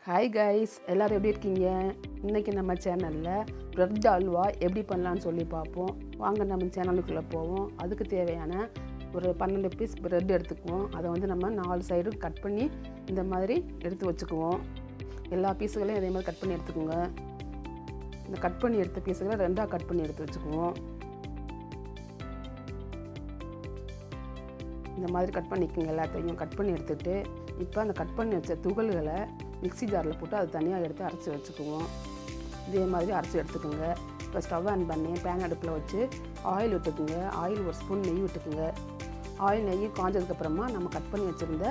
Hi guys, எல்லோரும் எப்படி இருக்கீங்க? இன்றைக்கி நம்ம சேனலில் ப்ரெட் அல்வா எப்படி பண்ணலான்னு சொல்லி பார்ப்போம். வாங்க நம்ம சேனலுக்குள்ளே போவோம். அதுக்கு தேவையான ஒரு 12 பீஸ் ப்ரெட் எடுத்துக்குவோம். அதை வந்து நம்ம 4 சைடும் கட் பண்ணி இந்த மாதிரி எடுத்து வச்சுக்குவோம். எல்லா பீஸுகளையும் அதே மாதிரி கட் பண்ணி எடுத்துக்கோங்க. இந்த கட் பண்ணி எடுத்த பீஸுகளை 2ஆக கட் பண்ணி எடுத்து வச்சுக்குவோம். இந்த மாதிரி கட் பண்ணிக்கோங்க. எல்லாத்தையும் கட் பண்ணி எடுத்துகிட்டு இப்போ அந்த கட் பண்ணி வச்ச துகள்களை மிக்ஸி ஜாரில் போட்டு அதை தனியாக எடுத்து அரைச்சி வச்சுக்குவோம். இதே மாதிரி அரைச்சி எடுத்துக்கோங்க. இப்போ ஸ்டவ் ஆன் பண்ணி பேன் அடுப்பில் வச்சு ஆயில் விட்டுக்குங்க. ஆயில் ஒரு ஸ்பூன் நெய் விட்டுக்குங்க. ஆயில் நெய் காஞ்சதுக்கப்புறமா நம்ம கட் பண்ணி வச்சுருந்த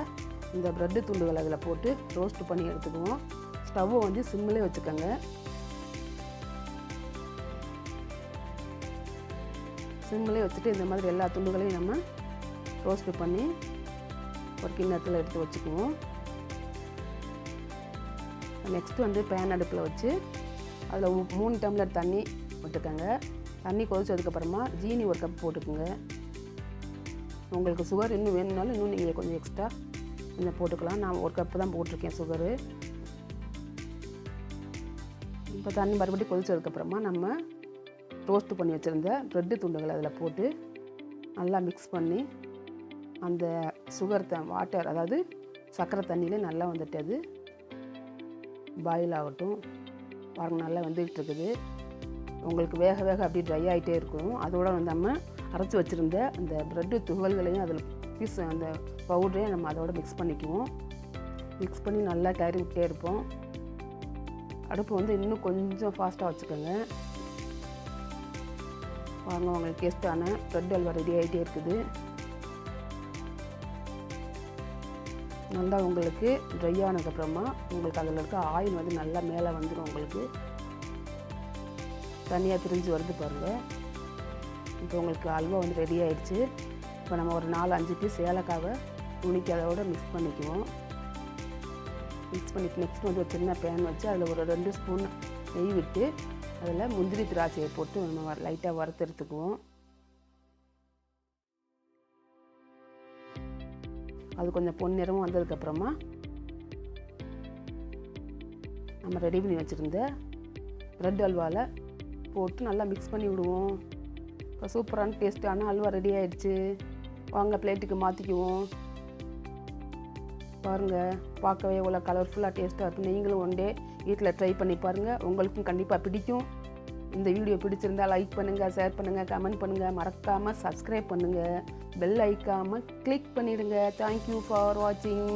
இந்த ப்ரெட்டு துண்டுகளை அதில் போட்டு ரோஸ்ட் பண்ணி எடுத்துக்குவோம். ஸ்டவ்வை வந்து சிம்மிலே வச்சுக்கோங்க. சிம்மிலே வச்சுட்டு இந்த மாதிரி எல்லா துண்டுகளையும் நம்ம ரோஸ்ட் பண்ணி ஒரு கிண்ணத்தில் எடுத்து வச்சுக்குவோம். நெக்ஸ்ட்டு வந்து பேன் அடுப்பில் வச்சு அதில் 3 டம்ளர் தண்ணி விட்டுக்கோங்க. தண்ணி கொதிச்சதுக்கப்புறமா ஜீனி ஒரு கப் போட்டுக்கோங்க. உங்களுக்கு சுகர் இன்னும் வேணும்னாலும் இன்னும் நீங்கள் கொஞ்சம் எக்ஸ்ட்ரா கொஞ்சம் போட்டுக்கலாம். நான் ஒரு கப்பு தான் போட்டிருக்கேன் சுகரு. இப்போ தண்ணி மறுபடியும் கொதிச்சதுக்கப்புறமா நம்ம ரோஸ்ட் பண்ணி வச்சுருந்த ப்ரெட்டு துண்டுகளை அதில் போட்டு நல்லா மிக்ஸ் பண்ணி அந்த சுகர் வாட்டர், அதாவது சர்க்கரை தண்ணியிலே நல்லா வந்துட்டு அது பாயில் ஆகட்டும். பாருங்க, நல்லா வந்துகிட்டு இருக்குது. உங்களுக்கு வேக வேக அப்படி ட்ரை ஆகிட்டே இருக்கும். அதோடு வந்து நம்ம அரைச்சி வச்சுருந்த அந்த ப்ரெட்டு துகள்களையும் அதில் பீஸ் அந்த பவுடரையும் நம்ம அதோட மிக்ஸ் பண்ணிக்குவோம். மிக்ஸ் பண்ணி நல்லா கிளறி விட்டே இருப்போம். அடுப்பு வந்து இன்னும் கொஞ்சம் ஃபாஸ்ட்டாக வச்சுக்கோங்க. பாருங்க, உங்களுக்கு டேஸ்ட்டான ப்ரெட் அல்வா ரெடி ஆகிட்டே இருக்குது. நல்லா உங்களுக்கு ட்ரை ஆனதுக்கப்புறமா உங்களுக்கு அதில் இருக்க ஆயில் வந்து நல்லா மேலே வந்துடும். உங்களுக்கு தனியாக பிரிஞ்சு வருது பாருங்கள். இப்போ உங்களுக்கு அல்வா வந்து ரெடி ஆகிடுச்சு. இப்போ நம்ம ஒரு 4-5 பீஸ் ஏலக்காவை நுணுக்கி அதோட மிக்ஸ் பண்ணிக்குவோம். மிக்ஸ் பண்ணிட்டு நெக்ஸ்ட் வந்து ஒரு சின்ன பேன் வச்சு அதில் ஒரு 2 ஸ்பூன் நெய் விட்டு அதில் முந்திரி திராட்சையை போட்டு நம்ம லைட்டாக வறுத்தெடுத்துக்குவோம். அது கொஞ்சம் பொன்னிறமும் வந்ததுக்கப்புறமா நம்ம ரெடி பண்ணி வச்சுருந்த ப்ரெட் அல்வாவில் போட்டு நல்லா மிக்ஸ் பண்ணி விடுவோம். இப்போ சூப்பரான டேஸ்ட்டான அல்வா ரெடி ஆகிடுச்சு. வாங்க பிளேட்டுக்கு மாற்றிக்குவோம். பாருங்கள், பார்க்கவே இவ்வளோ கலர்ஃபுல்லாக டேஸ்ட்டாக இருக்கும். நீங்களும் ஒன் டே வீட்டில் ட்ரை பண்ணி பாருங்கள். உங்களுக்கும் கண்டிப்பாக பிடிக்கும். இந்த வீடியோ பிடிச்சிருந்தால் லைக் பண்ணுங்கள், ஷேர் பண்ணுங்கள், கமெண்ட் பண்ணுங்கள். மறக்காமல் சப்ஸ்கிரைப் பண்ணுங்கள். பெல் ஐக்காமல் கிளிக் பண்ணிவிடுங்க. தேங்க்யூ ஃபார் வாட்சிங்.